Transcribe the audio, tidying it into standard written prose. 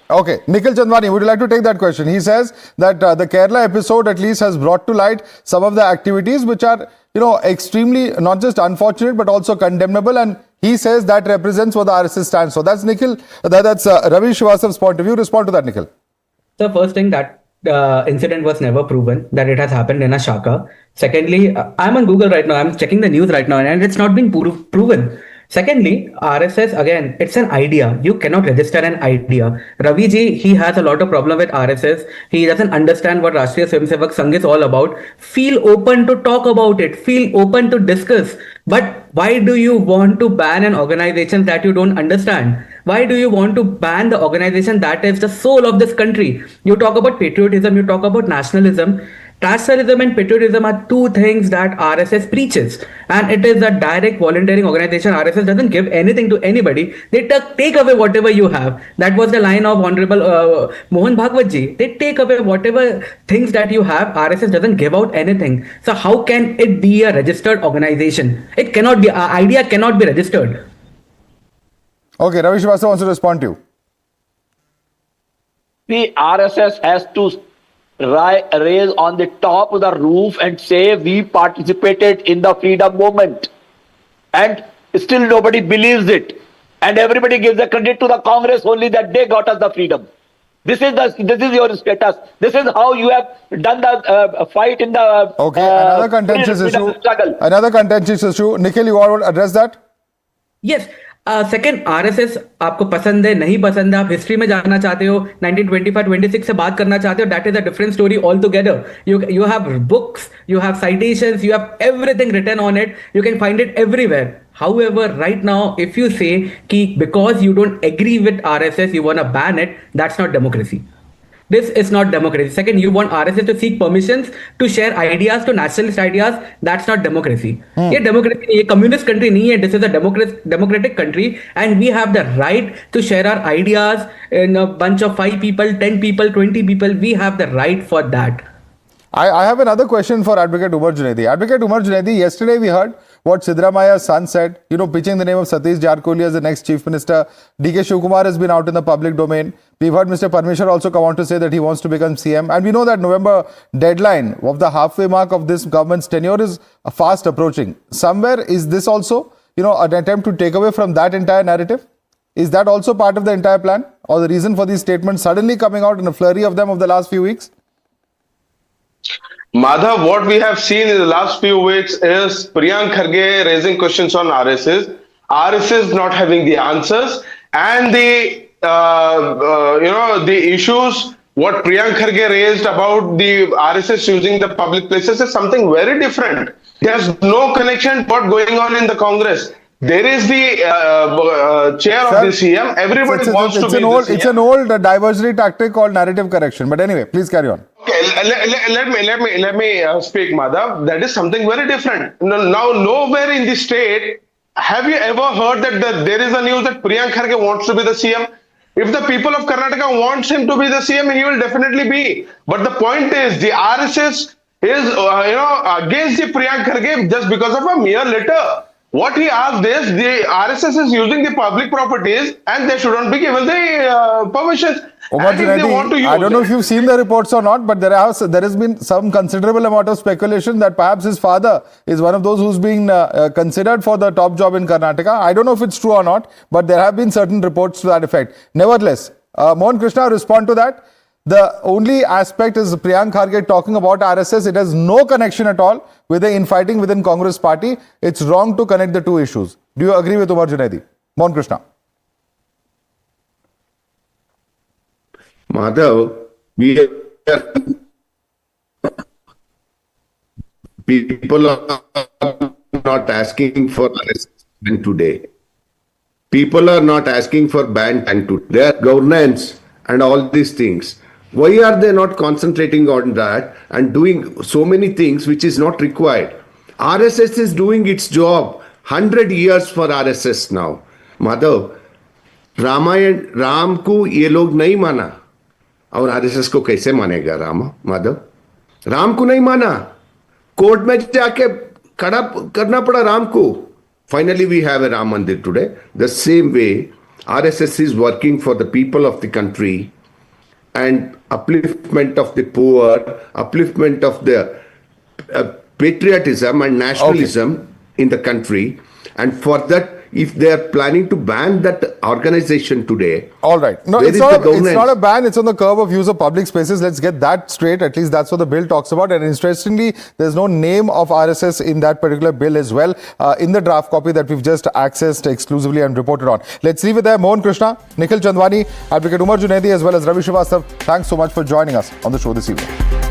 Okay, Nikhil Chandwani, would you like to take that question? He says that the Kerala episode at least has brought to light some of the activities which are, extremely not just unfortunate but also condemnable, and he says that represents what the RSS stands for. That's Nikhil. That's Ravi Srivastava's point of view. Respond to that, Nikhil. The first thing, that incident was never proven that it has happened in a shaka. Secondly, I'm on Google right now. I'm checking the news right now, and it's not been proven. Secondly, RSS, again, it's an idea. You cannot register an idea. Ravi ji, he has a lot of problem with RSS. He doesn't understand what Rashtriya Swayamsevak Sangh is all about. Feel open to talk about it. Feel open to discuss. But why do you want to ban an organization that you don't understand? Why do you want to ban the organization that is the soul of this country? You talk about patriotism, you talk about nationalism. Nationalism and patriotism are two things that RSS preaches, and it is a direct volunteering organization. RSS doesn't give anything to anybody. They take away whatever you have. That was the line of Honorable Mohan Bhagwat ji. They take away whatever things that you have. RSS doesn't give out anything. So how can it be a registered organization? It cannot be. Idea cannot be registered. Okay, Ravi Srivastava wants to respond to you. The RSS has to raise on the top of the roof and say we participated in the freedom movement, and still nobody believes it, and everybody gives the credit to the Congress only that they got us the freedom. This is your status. This is how you have done the fight in the another contentious issue. Another contentious issue. Nikhil, you want to address that? Yes. Second RSS आपको पसंद है नहीं पसंद है, आप history में जाना चाहते हो, 1925-26 से बात करना चाहते हो, that is a different story all together. You have books, you have citations, you have everything written on it. You can find it everywhere. However, right now, if you say कि because you don't agree with RSS, you want to ban it, that's not democracy. This is not democracy. Second, you want RSS to seek permissions to share ideas, to nationalist ideas. That's not democracy. ये democracy नहीं है, communist country नहीं है. This is a democratic country, and we have the right to share our ideas in a bunch of 5 people, 10 people, 20 people. We have the right for that. I have another question for Advocate Umar Junaidi. Advocate Umar Junaidi, yesterday we heard what Siddaramaya's son said, pitching the name of Satish Jarkoli as the next chief minister. DK Shivkumar has been out in the public domain. We've heard Mr. Parmeshwar also come out to say that he wants to become CM. And we know that November deadline of the halfway mark of this government's tenure is fast approaching. Somewhere, is this also, an attempt to take away from that entire narrative? Is that also part of the entire plan? Or the reason for these statements suddenly coming out in a flurry of them of the last few weeks? Madhav, what we have seen in the last few weeks is Priyank Kharge raising questions on RSS, RSS not having the answers, and the issues what Priyank Kharge raised about the RSS using the public places is something very different. There's no connection to what's going on in the Congress. There is the chair of the CM. Everybody wants to be the CM. It's an old diversionary tactic called narrative correction. But anyway, please carry on. Okay, let me speak, Madhav. That is something very different. Now, nowhere in the state have you ever heard that there is a news that Priyank Kharge wants to be the CM. If the people of Karnataka wants him to be the CM, he will definitely be. But the point is, the RSS is against the Priyank Kharge just because of a mere letter. What he asked is, the RSS is using the public properties and they shouldn't be given the permissions. Umar Junaidi, I don't know if you've seen the reports or not, but there has been some considerable amount of speculation that perhaps his father is one of those who's being considered for the top job in Karnataka. I don't know if it's true or not, but there have been certain reports to that effect. Nevertheless, Mohan Krishna, respond to that. The only aspect is Priyank Kharge talking about RSS. It has no connection at all with the infighting within Congress party. It's wrong to connect the two issues. Do you agree with Umar Junaidi? Mohan Krishna. Madhav, people are not asking for RSS today. People are not asking for ban today. Their governance and all these things. Why are they not concentrating on that and doing so many things which is not required? RSS is doing its job. 100 years for RSS now. Madhav, Ram को ये लोग नहीं माना और RSS को कैसे मानेगा माधव? राम को नहीं माना, कोर्ट में जाके खड़ा करना पड़ा राम को. Finally, we have a Ram Mandir today. The same way, RSS is working for the people of the country. and upliftment of the poor, upliftment of the patriotism and nationalism in the country. And for that, if they are planning to ban that organization today, All right. No, where it's is not, the it's governance? not a ban. It's on the curve of use of public spaces. Let's get that straight. At least that's what the bill talks about. And interestingly, there's no name of RSS in that particular bill as well, in the draft copy that we've just accessed exclusively and reported on. Let's leave it there. Mohan Krishna, Nikhil Chandwani, Advocate Umar Junaidi, as well as Ravi Srivastav. Thanks so much for joining us on the show this evening.